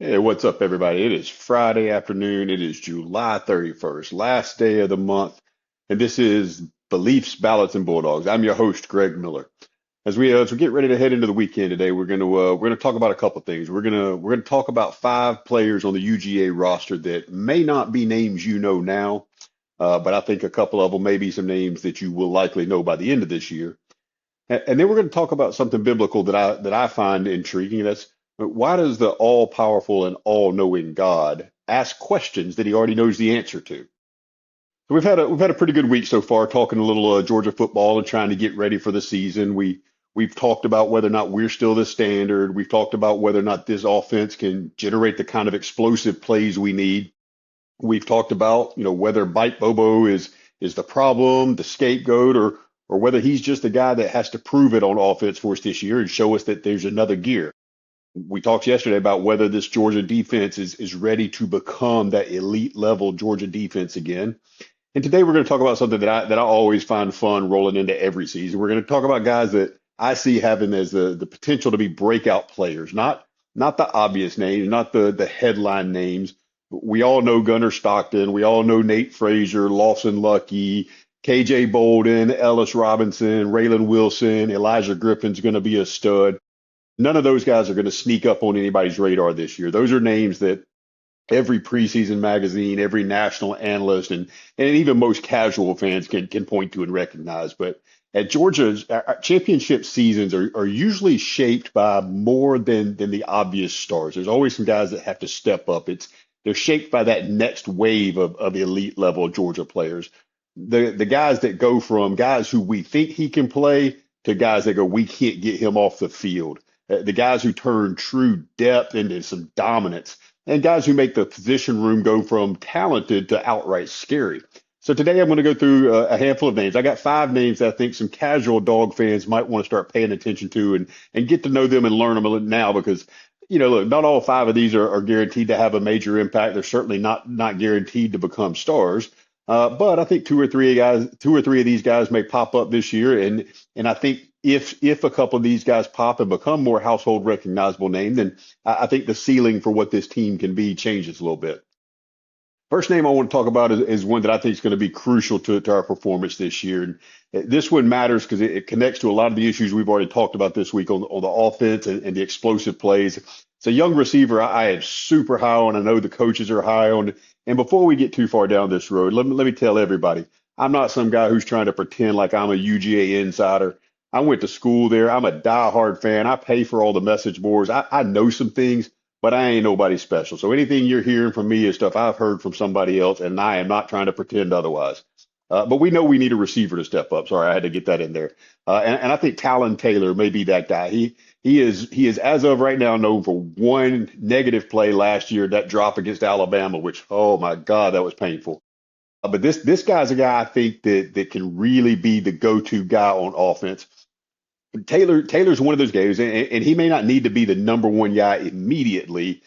Hey, what's up, everybody? It is Friday afternoon. It is July 31st, last day of the month, and this is Beliefs, Ballots, and Bulldogs. I'm your host, Greg Miller. As we get ready to head into the weekend today, we're gonna talk about a couple things. We're gonna talk about five players on the UGA roster that may not be names you know now, but I think a couple of them may be some names that you will likely know by the end of this year. And then we're going to talk about something biblical that I find intriguing. That's why does the all-powerful and all-knowing God ask questions that he already knows the answer to? So we've had a pretty good week so far, talking a little Georgia football and trying to get ready for the season. We've talked about whether or not we're still the standard. We've talked about whether or not this offense can generate the kind of explosive plays we need. We've talked about, whether Mike Bobo is the problem, the scapegoat, or whether he's just the guy that has to prove it on offense for us this year and show us that there's another gear. We talked yesterday about whether this Georgia defense is ready to become that elite level Georgia defense again. And today we're going to talk about something that I always find fun rolling into every season. We're going to talk about guys that I see having as the potential to be breakout players, not the obvious names, not the headline names. We all know Gunnar Stockton. We all know Nate Frazier, Lawson Lucky, KJ Bolden, Ellis Robinson, Raylan Wilson, Elijah Griffin's going to be a stud. None of those guys are going to sneak up on anybody's radar this year. Those are names that every preseason magazine, every national analyst, and even most casual fans can point to and recognize. But at Georgia's our championship seasons are usually shaped by more than the obvious stars. There's always some guys that have to step up. They're shaped by that next wave of elite level Georgia players. The guys that go from guys who we think he can play to guys that go, we can't get him off the field. The guys who turn true depth into some dominance, and guys who make the position room go from talented to outright scary. So today I'm going to go through a handful of names. I got five names that I think some casual dog fans might want to start paying attention to and get to know them and learn them a little now because, look, not all five of these are guaranteed to have a major impact. They're certainly not guaranteed to become stars. But I think two or three of these guys may pop up this year, and I think if a couple of these guys pop and become more household recognizable name, then I think the ceiling for what this team can be changes a little bit. First name I want to talk about is one that I think is going to be crucial to our performance this year. And this one matters because it connects to a lot of the issues we've already talked about this week on the offense and the explosive plays. It's a young receiver I am super high on. I know the coaches are high on. And before we get too far down this road, let me tell everybody, I'm not some guy who's trying to pretend like I'm a UGA insider. I went to school there. I'm a diehard fan. I pay for all the message boards. I know some things, but I ain't nobody special. So anything you're hearing from me is stuff I've heard from somebody else, and I am not trying to pretend otherwise. But we know we need a receiver to step up. Sorry, I had to get that in there. And I think Talon Taylor may be that guy. He is as of right now known for one negative play last year, that drop against Alabama, which oh my God, that was painful. But this guy's a guy I think that can really be the go-to guy on offense. Taylor's one of those guys, and he may not need to be the number one guy immediately.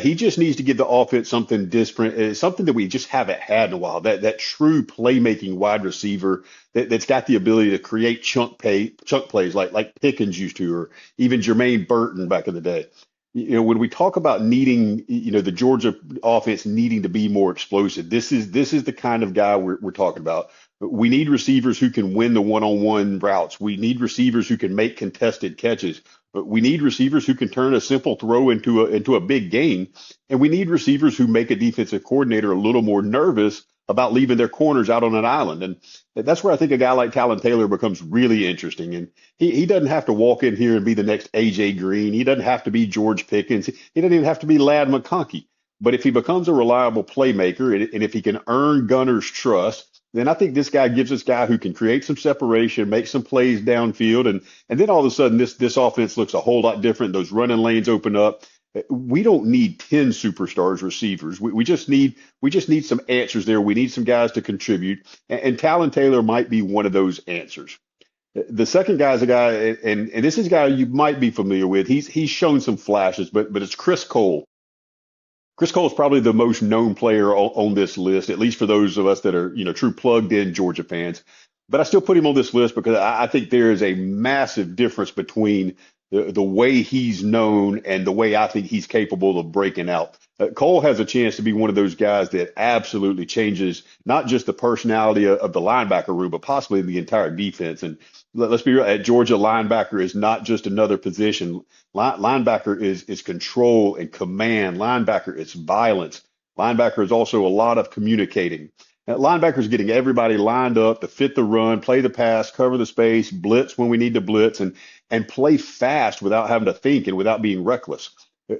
He just needs to give the offense something different, something that we just haven't had in a while. That true playmaking wide receiver that's got the ability to create chunk plays like Pickens used to, or even Jermaine Burton back in the day. When we talk about needing, the Georgia offense needing to be more explosive, this is the kind of guy we're talking about. We need receivers who can win the one-on-one routes. We need receivers who can make contested catches. But we need receivers who can turn a simple throw into a big gain. And we need receivers who make a defensive coordinator a little more nervous about leaving their corners out on an island. And that's where I think a guy like Talon Taylor becomes really interesting. And he doesn't have to walk in here and be the next AJ Green. He doesn't have to be George Pickens. He doesn't even have to be Lad McConkey. But if he becomes a reliable playmaker and if he can earn Gunner's trust, then I think this guy gives us a guy who can create some separation, make some plays downfield, and then all of a sudden this offense looks a whole lot different. Those running lanes open up. We don't need 10 superstars receivers. We just need some answers there. We need some guys to contribute, and Talon Taylor might be one of those answers. The second guy is a guy, and this is a guy you might be familiar with. He's shown some flashes, but it's Chris Cole. Chris Cole is probably the most known player on this list, at least for those of us that are, true plugged in Georgia fans. But I still put him on this list because I think there is a massive difference between the way he's known and the way I think he's capable of breaking out. Cole has a chance to be one of those guys that absolutely changes not just the personality of the linebacker room, but possibly the entire defense. And let's be real, at Georgia, linebacker is not just another position. Linebacker is control and command. Linebacker is violence. Linebacker is also a lot of communicating. Linebacker is getting everybody lined up to fit the run, play the pass, cover the space, blitz when we need to blitz, and play fast without having to think and without being reckless.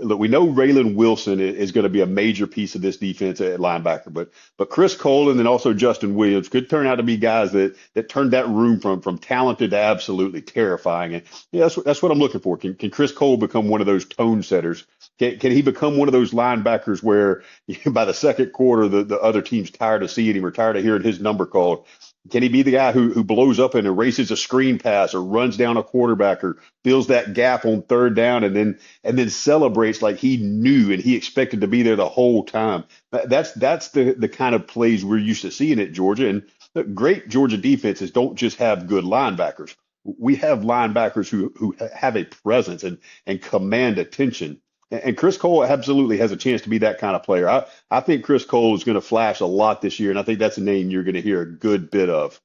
Look, we know Raylan Wilson is going to be a major piece of this defense at linebacker, but Chris Cole and then also Justin Williams could turn out to be guys that turned that room from talented to absolutely terrifying. And yeah, that's what I'm looking for. Can Chris Cole become one of those tone setters? Can he become one of those linebackers where by the second quarter the other team's tired of seeing him or tired of hearing his number called? Can he be the guy who blows up and erases a screen pass or runs down a quarterback or fills that gap on third down and then celebrates like he knew and he expected to be there the whole time? That's the kind of plays we're used to seeing at Georgia. And the great Georgia defenses don't just have good linebackers. We have linebackers who have a presence and command attention. And Chris Cole absolutely has a chance to be that kind of player. I think Chris Cole is going to flash a lot this year, and I think that's a name you're going to hear a good bit of.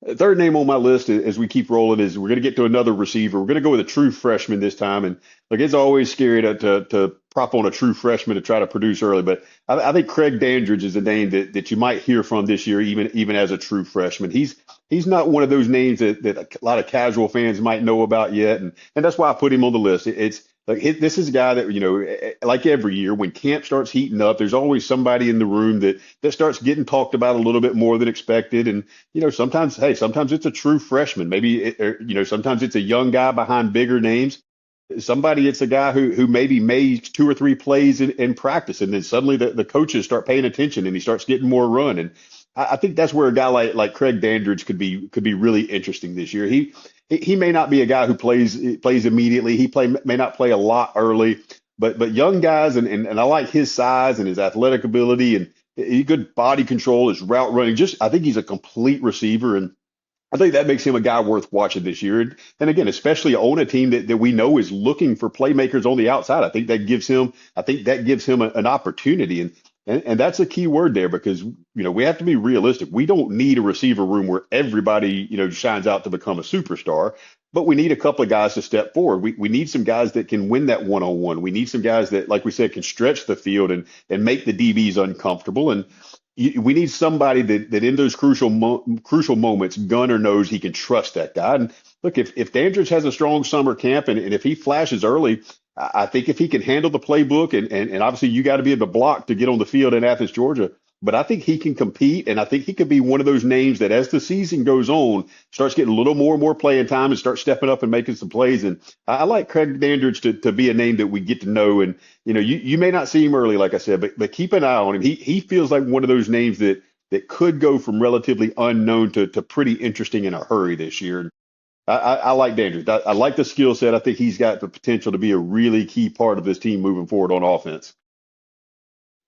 The third name on my list as we keep rolling is we're going to get to another receiver. We're going to go with a true freshman this time. And look, it's always scary to prop on a true freshman to try to produce early. But I think Craig Dandridge is a name that you might hear from this year, even as a true freshman. He's not one of those names that a lot of casual fans might know about yet. And that's why I put him on the list. It's like this is a guy that, like every year, when camp starts heating up, there's always somebody in the room that starts getting talked about a little bit more than expected. And, sometimes it's a true freshman. Sometimes it's a young guy behind bigger names. Somebody, it's a guy who maybe made two or three plays in practice, and then suddenly the coaches start paying attention and he starts getting more run. And I think that's where a guy like Craig Dandridge could be really interesting this year. He may not be a guy who plays immediately. May not play a lot early, but young guys and I like his size and his athletic ability and good body control, his route running. I think he's a complete receiver, and I think that makes him a guy worth watching this year. And again, especially on a team that we know is looking for playmakers on the outside. I think that gives him an opportunity. And that's a key word there because, we have to be realistic. We don't need a receiver room where everybody, shines out to become a superstar, but we need a couple of guys to step forward. We need some guys that can win that one-on-one. We need some guys that, like we said, can stretch the field and make the DBs uncomfortable. And we need somebody that in those crucial moments, Gunner knows he can trust that guy. And look, if Dandridge has a strong summer camp and if he flashes early, I think if he can handle the playbook and obviously you got to be able to block to get on the field in Athens, Georgia. But I think he can compete, and I think he could be one of those names that as the season goes on, starts getting a little more and more playing time and starts stepping up and making some plays. And I like Craig Dandridge to be a name that we get to know. And, you may not see him early, like I said, but keep an eye on him. He feels like one of those names that could go from relatively unknown to pretty interesting in a hurry this year. I like Dandridge. I like the skill set. I think he's got the potential to be a really key part of this team moving forward on offense.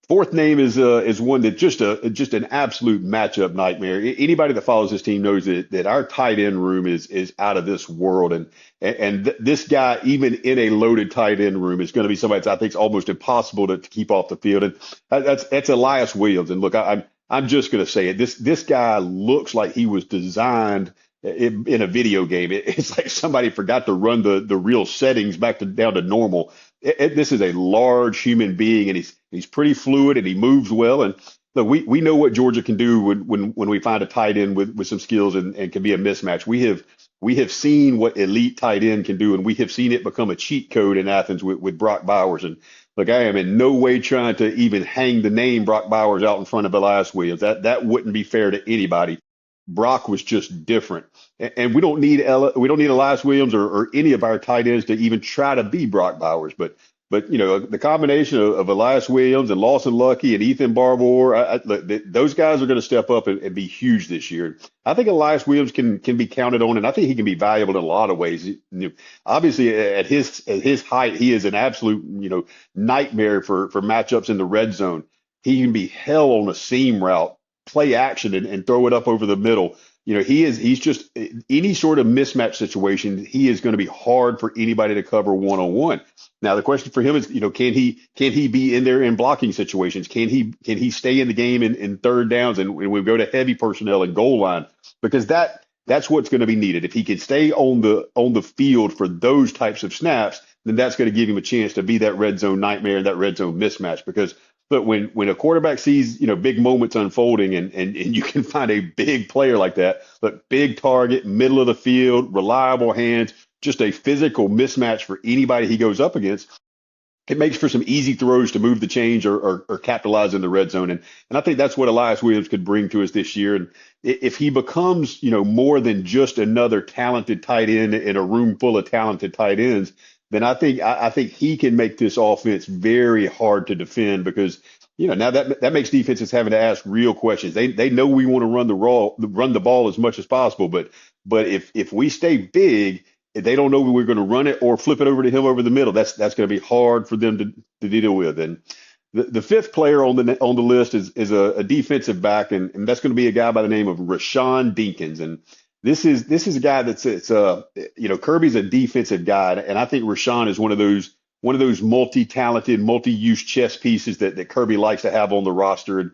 Fourth name is one that just an absolute matchup nightmare. Anybody that follows this team knows that our tight end room is out of this world, and this guy, even in a loaded tight end room, is going to be somebody that I think is almost impossible to keep off the field. And that's Elias Williams. And look, I'm just going to say it. This guy looks like he was designed in a video game. It's like somebody forgot to run the real settings back down to normal. This is a large human being, and he's pretty fluid and he moves well. And look, we know what Georgia can do when we find a tight end with some skills and can be a mismatch. We have seen what elite tight end can do, and we have seen it become a cheat code in Athens with Brock Bowers. And look, I am in no way trying to even hang the name Brock Bowers out in front of Elias Williams. That wouldn't be fair to anybody. Brock was just different, and we don't need Elias Williams or any of our tight ends to even try to be Brock Bowers. But the combination of Elias Williams and Lawson Lucky and Ethan Barbour, those guys are going to step up and be huge this year. I think Elias Williams can be counted on, and I think he can be valuable in a lot of ways. Obviously, at his height, he is an absolute nightmare for matchups in the red zone. He can be hell on a seam route, play action and throw it up over the middle. he's just any sort of mismatch situation, he is going to be hard for anybody to cover one-on-one. Now the question for him is, can he be in there in blocking situations? Can he stay in the game in third downs and when we go to heavy personnel and goal line? Because that's what's going to be needed. If he can stay on the field for those types of snaps, then that's going to give him a chance to be that red zone nightmare, that red zone mismatch. Because but when a quarterback sees big moments unfolding and you can find a big player like that, but big target, middle of the field, reliable hands, just a physical mismatch for anybody he goes up against, it makes for some easy throws to move the change or capitalize in the red zone. And I think that's what Elias Williams could bring to us this year. And if he becomes, more than just another talented tight end in a room full of talented tight ends, then I think he can make this offense very hard to defend because, now that makes defenses having to ask real questions. They know we want to run the ball as much as possible, but if we stay big, they don't know we're going to run it or flip it over to him over the middle. That's going to be hard for them to deal with. And the fifth player on the list is a defensive back, and that's going to be a guy by the name of Rashawn Dinkins. And this is a guy Kirby's a defensive guy, and I think Rashawn is one of those multi-talented, multi-use chess pieces that Kirby likes to have on the roster. And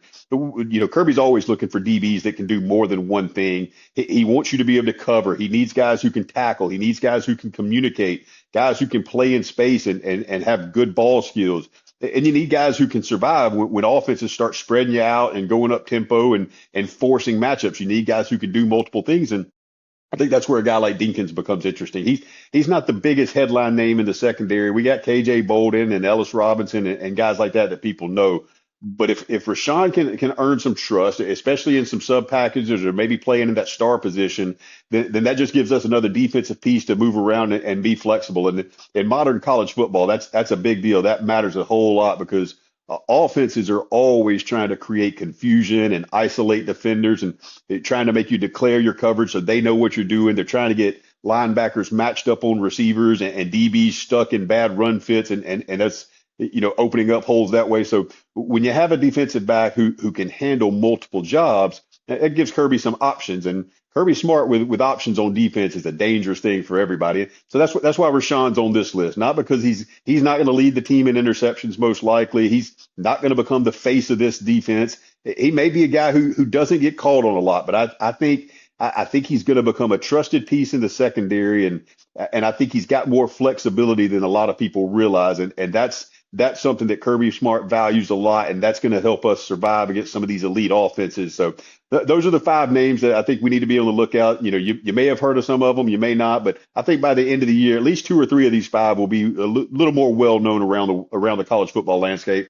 Kirby's always looking for DBs that can do more than one thing. He wants you to be able to cover. He needs guys who can tackle. He needs guys who can communicate, guys who can play in space and have good ball skills. And you need guys who can survive when offenses start spreading you out and going up tempo and forcing matchups. You need guys who can do multiple things. And I think that's where a guy like Dinkins becomes interesting. He's not the biggest headline name in the secondary. We got KJ Bolden and Ellis Robinson and guys like that people know. But if Rashawn can earn some trust, especially in some sub packages or maybe playing in that star position, then that just gives us another defensive piece to move around and be flexible. And in modern college football, that's a big deal. That matters a whole lot because offenses are always trying to create confusion and isolate defenders and trying to make you declare your coverage so they know what you're doing. They're trying to get linebackers matched up on receivers and DBs stuck in bad run fits, and that's opening up holes that way. So when you have a defensive back who can handle multiple jobs, it gives Kirby some options. And Kirby Smart with options on defense is a dangerous thing for everybody. So that's why Rashawn's on this list. Not because he's not going to lead the team in interceptions, most likely. He's not going to become the face of this defense. He may be a guy who doesn't get called on a lot, but I think he's going to become a trusted piece in the secondary, and I think he's got more flexibility than a lot of people realize, and that's something that Kirby Smart values a lot, and that's going to help us survive against some of these elite offenses. So those are the five names that I think we need to be able to look out. You may have heard of some of them, you may not, but I think by the end of the year, at least two or three of these five will be a little more well known around the college football landscape.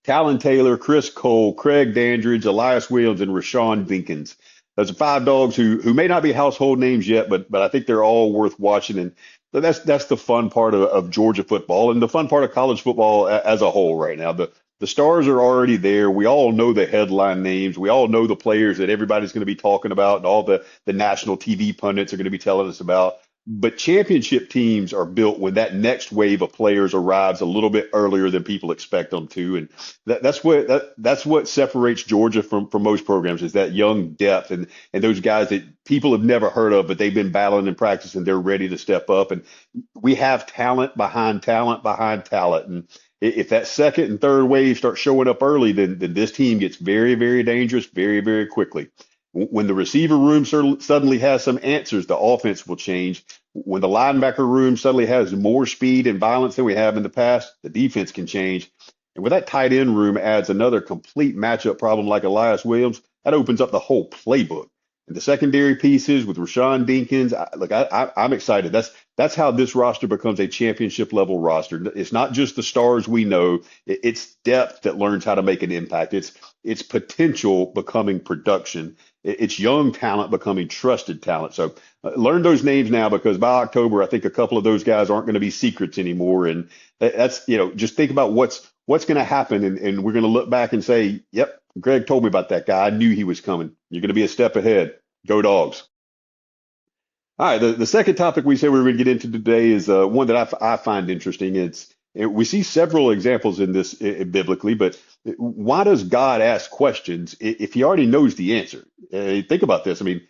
Talon Taylor, Chris Cole, Craig Dandridge, Elias Williams, and Rashawn Dinkins. Those are five dogs who may not be household names yet, but I think they're all worth watching. And so that's the fun part of Georgia football and the fun part of college football as a whole right now. The stars are already there. We all know the headline names. We all know the players that everybody's going to be talking about and all the national TV pundits are going to be telling us about. But championship teams are built when that next wave of players arrives a little bit earlier than people expect them to, and that's what separates Georgia from most programs is that young depth and those guys that people have never heard of, but they've been battling and practicing. They're ready to step up, and we have talent behind talent behind talent. And if that second and third wave start showing up early, then this team gets very, very dangerous very, very quickly. When the receiver room suddenly has some answers, the offense will change. When the linebacker room suddenly has more speed and violence than we have in the past, the defense can change. And when that tight end room adds another complete matchup problem like Elias Williams, that opens up the whole playbook. And the secondary pieces with Rashawn Dinkins, I'm excited. That's how this roster becomes a championship level roster. It's not just the stars we know; it's depth that learns how to make an impact. It's potential becoming production. It's young talent becoming trusted talent. So learn those names now because by October, I think a couple of those guys aren't going to be secrets anymore. And that's just think about what's going to happen, and we're going to look back and say, "Yep, Greg told me about that guy. I knew he was coming." You're going to be a step ahead. Go Dogs. All right. The second topic we said we were going to get into today is one that I find interesting. We see several examples in this biblically, but why does God ask questions if he already knows the answer? Think about this. I mean,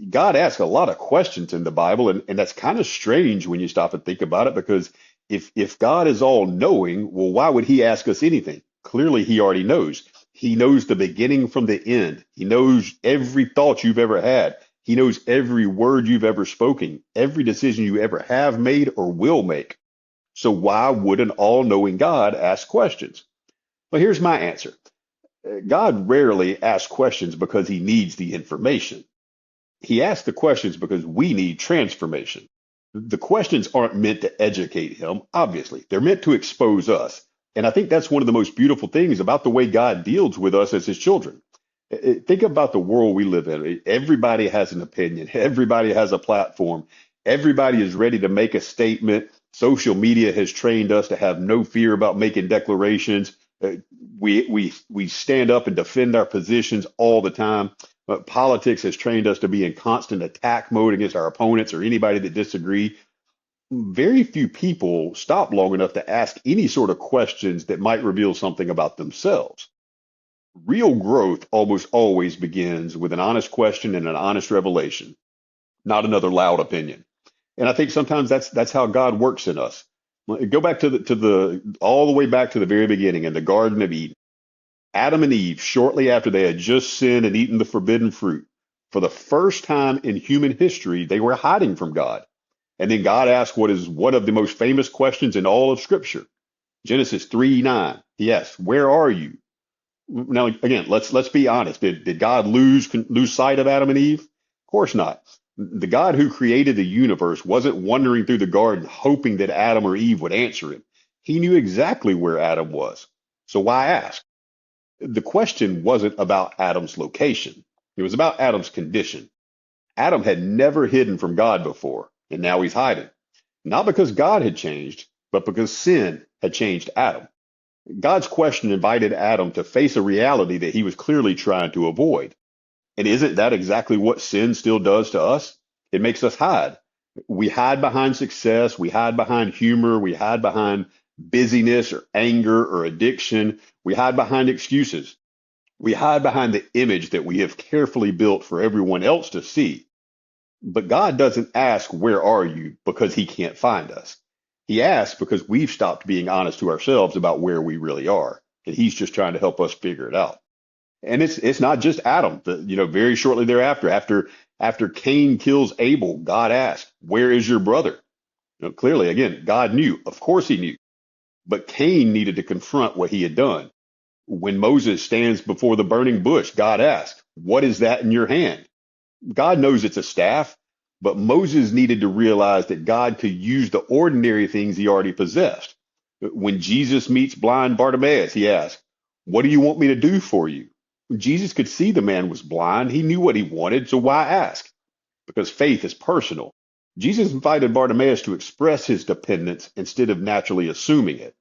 God asks a lot of questions in the Bible, and that's kind of strange when you stop and think about it, because if God is all knowing, well, why would he ask us anything? Clearly, he already knows. He knows the beginning from the end. He knows every thought you've ever had. He knows every word you've ever spoken, every decision you ever have made or will make. So why would an all-knowing God ask questions? Well, here's my answer. God rarely asks questions because he needs the information. He asks the questions because we need transformation. The questions aren't meant to educate him, obviously. They're meant to expose us. And I think that's one of the most beautiful things about the way God deals with us as his children. Think about the world we live in. Everybody has an opinion. Everybody has a platform. Everybody is ready to make a statement. Social media has trained us to have no fear about making declarations. We stand up and defend our positions all the time. Politics has trained us to be in constant attack mode against our opponents or anybody that disagree. Very few people stop long enough to ask any sort of questions that might reveal something about themselves. Real growth almost always begins with an honest question and an honest revelation, not another loud opinion. And I think sometimes that's how God works in us. Go back to the all the way back to the very beginning in the Garden of Eden. Adam and Eve, shortly after they had just sinned and eaten the forbidden fruit, for the first time in human history, they were hiding from God. And then God asked what is one of the most famous questions in all of Scripture. Genesis 3:9. He asked, "Where are you?" Now, again, let's be honest. Did God lose sight of Adam and Eve? Of course not. The God who created the universe wasn't wandering through the garden hoping that Adam or Eve would answer him. He knew exactly where Adam was. So why ask? The question wasn't about Adam's location. It was about Adam's condition. Adam had never hidden from God before, and now he's hiding. Not because God had changed, but because sin had changed Adam. God's question invited Adam to face a reality that he was clearly trying to avoid. And isn't that exactly what sin still does to us? It makes us hide. We hide behind success. We hide behind humor. We hide behind busyness or anger or addiction. We hide behind excuses. We hide behind the image that we have carefully built for everyone else to see. But God doesn't ask, "Where are you?" because he can't find us. He asks because we've stopped being honest to ourselves about where we really are. And he's just trying to help us figure it out. And it's not just Adam. Very shortly thereafter, after Cain kills Abel, God asked, "Where is your brother?" Clearly, again, God knew. Of course he knew. But Cain needed to confront what he had done. When Moses stands before the burning bush, God asked, "What is that in your hand?" God knows it's a staff, but Moses needed to realize that God could use the ordinary things he already possessed. When Jesus meets blind Bartimaeus, he asks, "What do you want me to do for you?" Jesus could see the man was blind. He knew what he wanted, so why ask? Because faith is personal. Jesus invited Bartimaeus to express his dependence instead of naturally assuming it.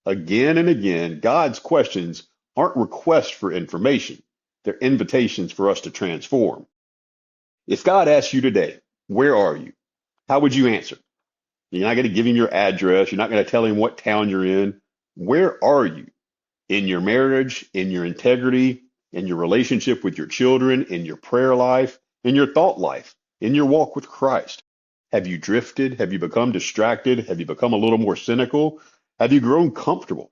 Again and again, God's questions aren't requests for information. They're invitations for us to transform. If God asks you today, "Where are you?" how would you answer? You're not going to give him your address. You're not going to tell him what town you're in. Where are you? In your marriage, in your integrity, in your relationship with your children, in your prayer life, in your thought life, in your walk with Christ? Have you drifted? Have you become distracted? Have you become a little more cynical? Have you grown comfortable?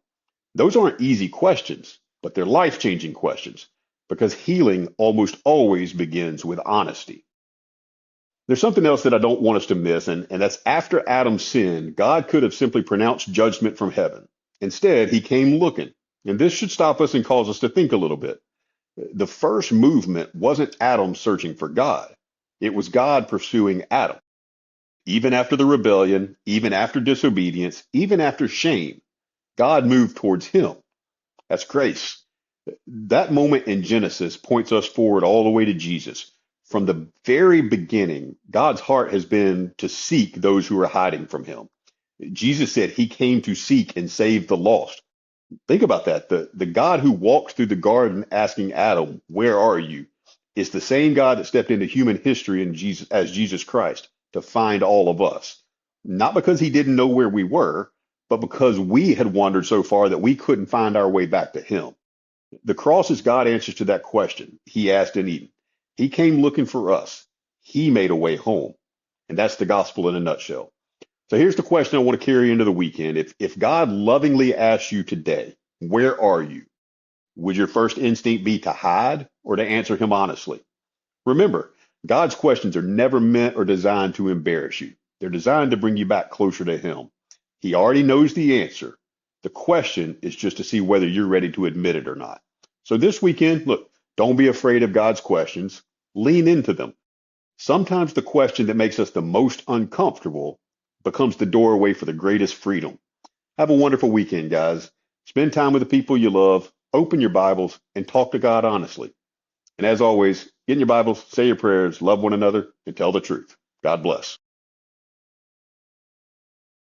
Those aren't easy questions, but they're life-changing questions because healing almost always begins with honesty. There's something else that I don't want us to miss, and that's after Adam sinned, God could have simply pronounced judgment from heaven. Instead, he came looking. And this should stop us and cause us to think a little bit. The first movement wasn't Adam searching for God. It was God pursuing Adam. Even after the rebellion, even after disobedience, even after shame, God moved towards him. That's grace. That moment in Genesis points us forward all the way to Jesus. From the very beginning, God's heart has been to seek those who are hiding from him. Jesus said he came to seek and save the lost. Think about that. The God who walked through the garden asking Adam, "Where are you?" is the same God that stepped into human history as Jesus Christ to find all of us. Not because he didn't know where we were, but because we had wandered so far that we couldn't find our way back to him. The cross is God's answer to that question he asked in Eden. He came looking for us. He made a way home. And that's the gospel in a nutshell. So here's the question I want to carry into the weekend. If God lovingly asks you today, where are you? Would your first instinct be to hide or to answer him honestly? Remember, God's questions are never meant or designed to embarrass you. They're designed to bring you back closer to him. He already knows the answer. The question is just to see whether you're ready to admit it or not. So this weekend, look, don't be afraid of God's questions. Lean into them. Sometimes the question that makes us the most uncomfortable becomes the doorway for the greatest freedom. Have a wonderful weekend, guys. Spend time with the people you love, open your Bibles, and talk to God honestly. And as always, get in your Bibles, say your prayers, love one another, and tell the truth. God bless.